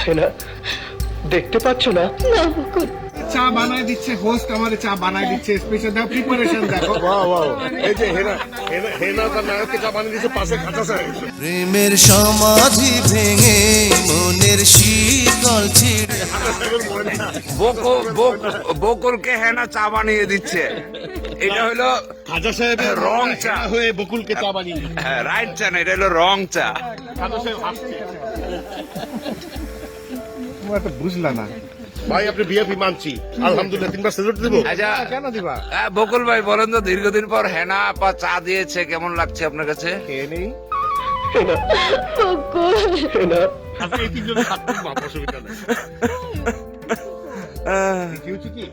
হেনা দেখতে পাচ্ছ না? না বকুল, চা বানায় দিচ্ছে হোস্ট, আমাদের চা বানায় দিচ্ছে, স্পেশাল দেখো, প্রিপারেশন দেখো। ওয়াও ওয়াও, এই যে হেনা হেনা হেনা তার নায়ককে চা বানিয়ে দিচ্ছে, পাশে খাঁচা চা রেখেছে। প্রেমের সমাধি ভেঙে মনের শীতল ছিঁড়ে বকুলকে হেনা চা বানিয়ে দিচ্ছে। এটা হলো খাজা সাহেবের রং চা হেনা হয়ে বকুলকে চা বানিয়ে দিচ্ছে। হ্যাঁ, রাইট চা না, এটা হলো রং চা। খাজা সাহেব হাসছে। তোমরা তো বুঝলা না। ভাই আপনি বিএপি মানছি, আলহামদুলিল্লাহ, 3বার স্যালুট দেবো। আচ্ছা, কেন দিবা? বকুল ভাই বলেন তো, দীর্ঘদিন পর হেনা আপা চা দিয়েছে, কেমন লাগছে আপনার কাছে? খেয়ে নেই। হেনা বকুল। হেনা আচ্ছা, এই তিনজনে হাত তুলবো, অসুবিধা নেই। কি হচ্ছে কি?